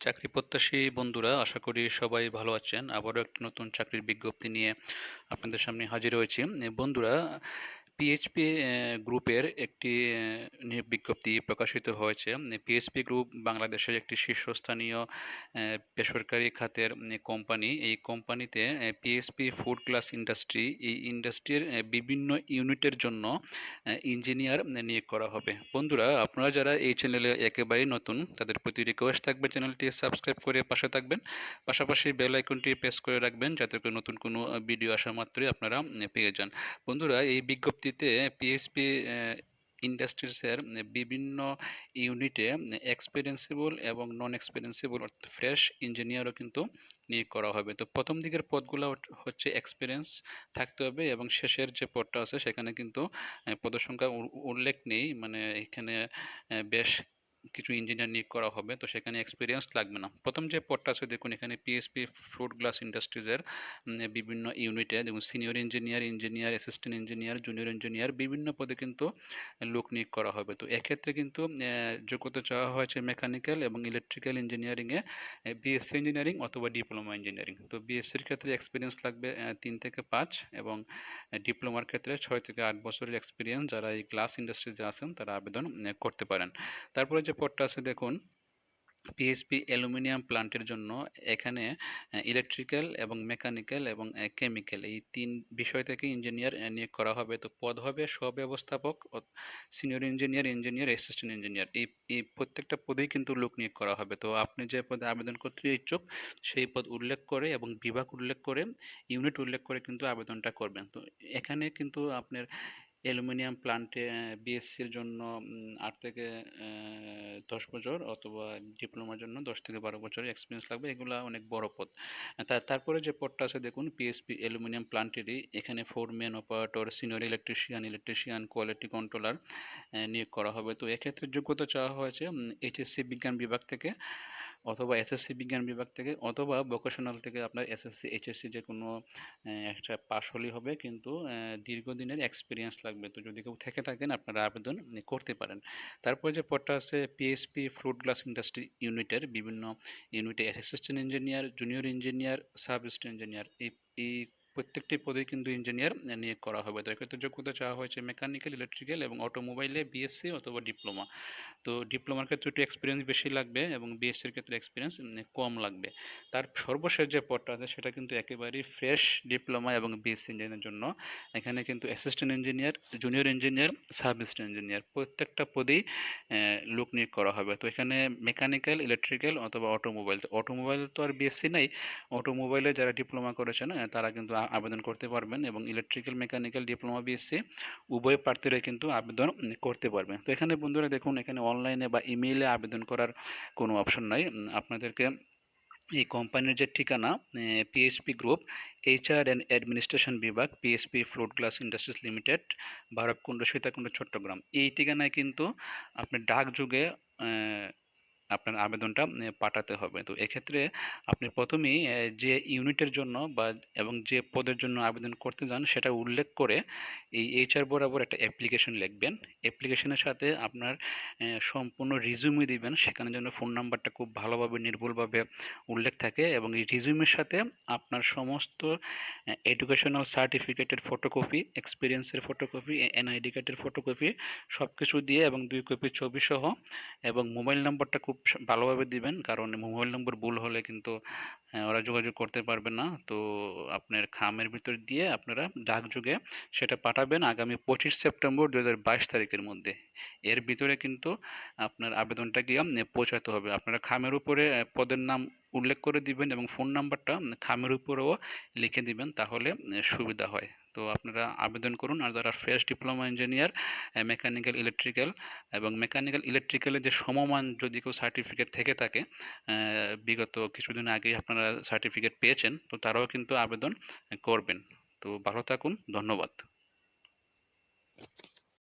চাকরি প্রত্যাশী বন্ধুরা, আশা করি সবাই ভালো আছেন। আবারও একটা নতুন চাকরির বিজ্ঞপ্তি নিয়ে আপনাদের সামনে হাজির হয়েছি। বন্ধুরা, পিএইচপি গ্রুপের একটি নিয়োগ বিজ্ঞপ্তি প্রকাশিত হয়েছে। পিএইচপি গ্রুপ বাংলাদেশের একটি শীর্ষস্থানীয় বেসরকারি খাতের কোম্পানি। এই কোম্পানিতে পিএইচপি ফুড ক্লাস ইন্ডাস্ট্রি, এই ইন্ডাস্ট্রির বিভিন্ন ইউনিটের জন্য ইঞ্জিনিয়ার নিয়োগ করা হবে। বন্ধুরা, আপনারা যারা এই চ্যানেলে একেবারেই নতুন, তাদের প্রতি রিকোয়েস্ট থাকবে চ্যানেলটি সাবস্ক্রাইব করে পাশে থাকবেন। পাশাপাশি বেল আইকনটি প্রেস করে রাখবেন, যাতে করে নতুন কোনো ভিডিও আসা মাত্রই আপনারা পেয়ে যান। বন্ধুরা, এই বিজ্ঞপ্তিতে পিএইচপি ইন্ডাস্ট্রিজের বিভিন্ন ইউনিটে এক্সপেরিয়েন্সেবল এবং নন এক্সপেরিয়েন্সেবল ফ্রেশ ইঞ্জিনিয়ারও কিন্তু নিয়োগ করা হবে। তো প্রথম দিকের পদগুলো হচ্ছে এক্সপিরিয়েন্স থাকতে হবে, এবং শেষের যে পদটা আছে সেখানে কিন্তু পদসংখ্যা উল্লেখ নেই, মানে এখানে বেশ কিছু ইঞ্জিনিয়ার নিয়োগ করা হবে, তো সেখানে এক্সপিরিয়েন্স লাগবে না। প্রথম যে পদটা আছে দেখুন, এখানে পিএইচপি ফুড গ্লাস ইন্ডাস্ট্রিজের বিভিন্ন ইউনিটে দেখুন senior engineer, engineer assistant engineer, junior engineer বিভিন্ন পদে কিন্তু লোক নিয়োগ করা হবে। তো এক্ষেত্রে কিন্তু যোগ্যতা চাওয়া হয়েছে মেকানিক্যাল এবং ইলেকট্রিক্যাল ইঞ্জিনিয়ারিংয়ে বিএসসি ইঞ্জিনিয়ারিং অথবা ডিপ্লোমা ইঞ্জিনিয়ারিং। তো বিএসসির ক্ষেত্রে এক্সপিরিয়েন্স লাগবে 3 থেকে 5, এবং ডিপ্লোমার ক্ষেত্রে 6 থেকে 8 বছরের এক্সপিরিয়েন্স যারা এই গ্লাস ইন্ডাস্ট্রিতে আছেন তারা আবেদন করতে পারেন। তারপরে যে পদটা আছে দেখুন, পিএইচপি অ্যালুমিনিয়াম প্লান্টের জন্য এখানে ইলেকট্রিক্যাল এবং মেকানিক্যাল এবং কেমিক্যাল এই 3 বিষয় থেকে ইঞ্জিনিয়ার নিয়োগ করা হবে। তো পদ হবে সহব্যবস্থাপক, senior engineer, engineer assistant engineer, এই প্রত্যেকটা পদেই কিন্তু লোক নিয়োগ করা হবে। তো আপনি যে পদে আবেদন করতে ইচ্ছুক সেই পদ উল্লেখ করে এবং বিভাগ উল্লেখ করে, ইউনিট উল্লেখ করে কিন্তু আবেদনটা করবেন। তো এখানে কিন্তু আপনার অ্যালুমিনিয়াম প্লান্টে বিএসসির জন্য 8 থেকে 10 বছর, অথবা ডিপ্লোমার জন্য 10 থেকে 12 বছরের এক্সপিরিয়েন্স লাগবে। এগুলা অনেক বড় পদ। তারপরে যে পদটা আছে দেখুন, পিএসপি অ্যালুমিনিয়াম প্লান্টেরই এখানে foreman, operator, senior electrician, quality controller নিয়োগ করা হবে। তো এক্ষেত্রে যোগ্যতা চাওয়া হয়েছে এইচএসসি বিজ্ঞান বিভাগ থেকে, অথবা এসএসসি বিজ্ঞান বিভাগ থেকে, অথবা ভোকেশনাল থেকে আপনার এসএসসি এইচএসসি যে কোনো একটা পাশ হলেই হবে, কিন্তু দীর্ঘদিনের এক্সপিরিয়েন্স লাগবে। তো যদি কেউ থেকে থাকেন আপনারা আবেদন করতে পারেন। তারপরে যে পদটা আছে পিএইচপি ফ্রুট গ্লাস ইন্ডাস্ট্রি ইউনিটের বিভিন্ন ইউনিটে assistant engineer, junior engineer, sub assistant engineer, এই প্রত্যেকটি পদেই কিন্তু ইঞ্জিনিয়ার নিয়োগ করা হবে। তো এক্ষেত্রে যোগ্যতা চাওয়া হয়েছে মেকানিক্যাল, ইলেকট্রিক্যাল এবং অটোমোবাইলে বিএসসি অথবা ডিপ্লোমা। তো ডিপ্লোমার ক্ষেত্রে একটু এক্সপিরিয়েন্স বেশি লাগবে এবং বিএসসির ক্ষেত্রে এক্সপিরিয়েন্স কম লাগবে। তার সর্বশেষ যে পদটা আছে সেটা কিন্তু একেবারেই ফ্রেশ ডিপ্লোমা এবং বিএসসি ইঞ্জিনিয়ারের জন্য। এখানে কিন্তু assistant engineer, junior engineer, sub assistant engineer প্রত্যেকটা পদেই লোক নিয়োগ করা হবে। তো এখানে মেকানিক্যাল, ইলেকট্রিক্যাল অথবা অটোমোবাইল, তো অটোমোবাইল তো আর বিএসসি নাই, অটোমোবাইলে যারা ডিপ্লোমা করেছেন তারা কিন্তু আবেদন করতে পারবেন, এবং ইলেকট্রিক্যাল, মেকানিক্যাল, ডিপ্লোমা, বিএসসি উভয় প্রার্থীরাই কিন্তু আবেদন করতে পারবে। তো এখানে বন্ধুরা দেখুন, এখানে অনলাইনে বা ইমেইলে আবেদন করার কোনো অপশন নাই। আপনাদেরকে এই কোম্পানির যে ঠিকানা, PHP group, HR and administration বিভাগ, PHP Float Glass Industries Limited, Bhairabkunda, Sitakunda, Chattogram, এই ঠিকানায় কিন্তু আপনি ডাকযোগে আপনার আবেদনটা পাঠাতে হবে। তো এক্ষেত্রে আপনি প্রথমেই যে ইউনিটের জন্য বা এবং যে পদের জন্য আবেদন করতে যান সেটা উল্লেখ করে এই এইচআর বরাবর একটা অ্যাপ্লিকেশন লিখবেন। অ্যাপ্লিকেশনের সাথে আপনার সম্পূর্ণ রিজিউমি দিবেন, সেখানে যেন ফোন নাম্বারটা খুব ভালোভাবে নির্ভুলভাবে উল্লেখ থাকে, এবং এই রিজিউমির সাথে আপনার সমস্ত এডুকেশনাল সার্টিফিকেটের ফটোকপি, এক্সপিরিয়েন্সের ফটোকপি, এনআইডি কার্ডের ফটোকপি সব কিছু দিয়ে, এবং 2 কপি ছবি সহ, এবং মোবাইল নম্বরটা খুব ভালোভাবে দিবেন, কারণ মোবাইল নম্বর ভুল হলে কিন্তু ওরা যোগাযোগ করতে পারবে না। তো আপনার খামের ভিতর দিয়ে আপনারা ডাকযোগে সেটা পাঠাবেন আগামী 25 সেপ্টেম্বর 2022 তারিখের মধ্যে। এর ভিতরে কিন্তু আপনার আবেদনটা গিয়ে পৌঁছাতে হবে। আপনারা খামের উপরে পদের নাম উল্লেখ করে দিবেন, এবং ফোন নাম্বারটা খামের উপরেও লিখে দিবেন, তাহলে সুবিধা হয়। তো আপনারা আবেদন করুন। আর যারা fresh diploma engineer, mechanical, electrical এবং মেকানিক্যাল ইলেকট্রিক্যালের যে সমমান যদি কেউ সার্টিফিকেট থেকে থাকে, বিগত কিছুদিন আগেই আপনারা সার্টিফিকেট পেয়েছেন, তো তারাও কিন্তু আবেদন করবেন। তো ভালো থাকুন, ধন্যবাদ।